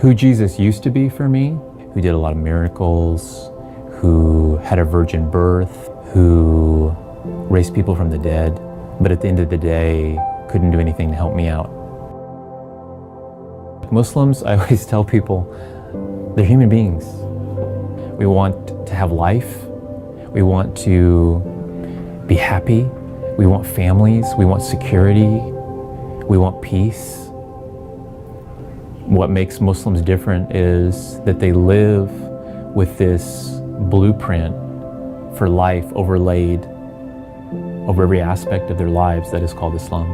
Who Jesus used to be for me, who did a lot of miracles, who had a virgin birth, who raised people from the dead, but at the end of the day, couldn't do anything to help me out. Muslims, I always tell people, they're human beings. We want to have life. We want to be happy. We want families. We want security. We want peace. What makes Muslims different is that they live with this blueprint for life overlaid over every aspect of their lives that is called Islam.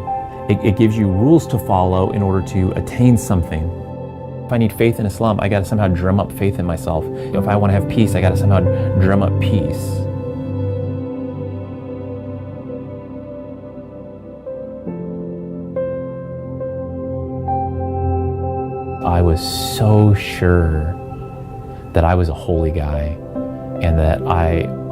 It gives you rules to follow in order to attain something. If I need faith in Islam, I gotta somehow drum up faith in myself. If I wanna have peace, I gotta somehow drum up peace. I was so sure that I was a holy guy and that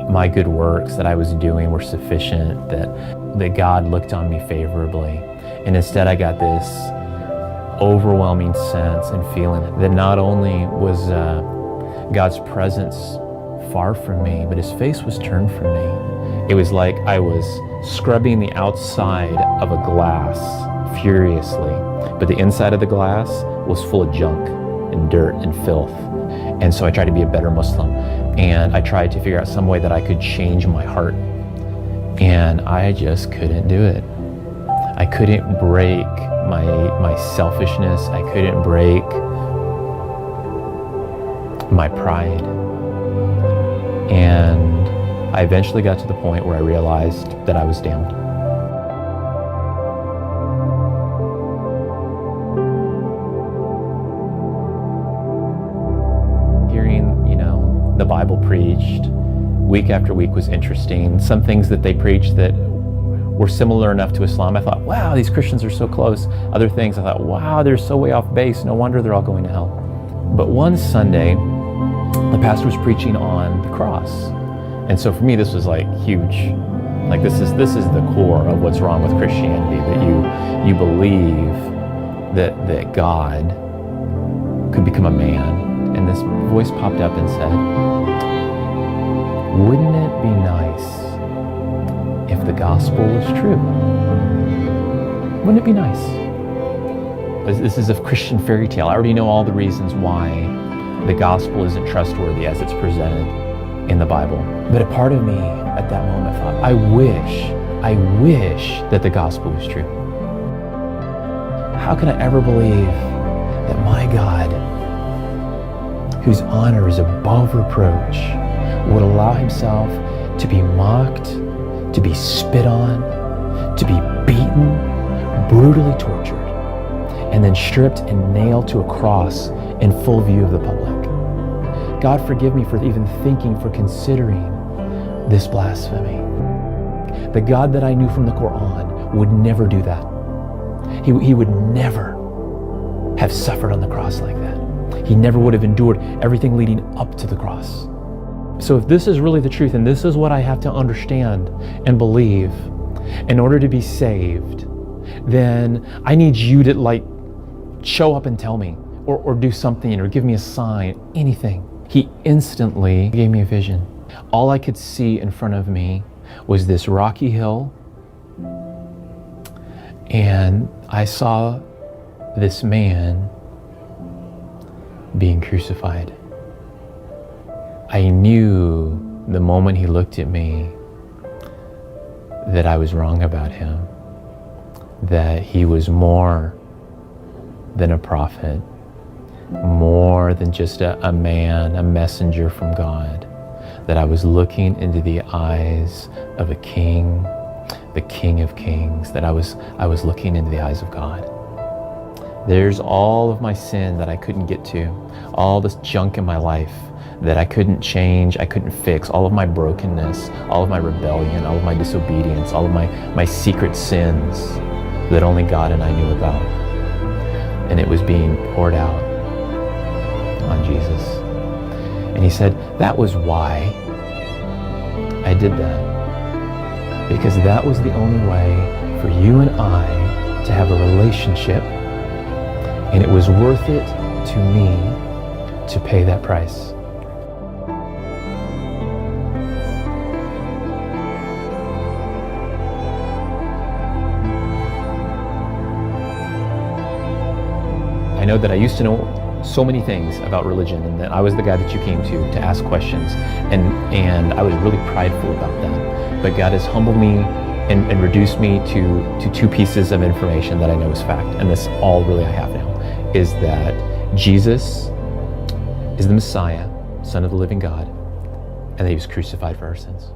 my good works that I was doing were sufficient, that God looked on me favorably. And instead I got this overwhelming sense and feeling that not only was God's presence far from me, but his face was turned from me. It was like I was scrubbing the outside of a glass furiously, but the inside of the glass was full of junk and dirt and filth. And so I tried to be a better Muslim, and I tried to figure out some way that I could change my heart, and I just couldn't do it. I couldn't break my selfishness. I couldn't break my pride. And I eventually got to the point where I realized that I was damned. The Bible preached week after week was interesting. Some things that they preached that were similar enough to Islam, I thought, wow, these Christians are so close. Other things, I thought, wow, they're so way off base. No wonder they're all going to hell. But one Sunday, the pastor was preaching on the cross. And so for me, this was like huge. Like this is the core of what's wrong with Christianity, that you believe that God could become a man. And this voice popped up and said, wouldn't it be nice if the gospel was true? Wouldn't it be nice? This is a Christian fairy tale. I already know all the reasons why the gospel isn't trustworthy as it's presented in the Bible. But a part of me at that moment thought, I wish that the gospel was true. How can I ever believe that my God, whose honor is above reproach, would allow himself to be mocked, to be spit on, to be beaten, brutally tortured, and then stripped and nailed to a cross in full view of the public? God forgive me for even thinking, for considering this blasphemy. The God that I knew from the Quran would never do that. He would never have suffered on the cross like that. He never would have endured everything leading up to the cross. So if this is really the truth, and this is what I have to understand and believe in order to be saved, then I need you to show up and tell me, or do something, or give me a sign, anything. He instantly gave me a vision. All I could see in front of me was this rocky hill, and I saw this man being crucified. I knew the moment he looked at me that I was wrong about him, that he was more than a prophet, more than just a man, a messenger from God, that I was looking into the eyes of a king, the King of Kings, that I was looking into the eyes of God. There's all of my sin that I couldn't get to, all this junk in my life that I couldn't change, I couldn't fix, all of my brokenness, all of my rebellion, all of my disobedience, all of my secret sins that only God and I knew about. And it was being poured out on Jesus. And he said, that was why I did that. Because that was the only way for you and I to have a relationship, and it was worth it to me to pay that price. I know that I used to know so many things about religion, and that I was the guy that you came to ask questions, and I was really prideful about that. But God has humbled me and reduced me to two pieces of information that I know is fact, and this all really I have now, is that Jesus is the Messiah, Son of the living God, and that he was crucified for our sins.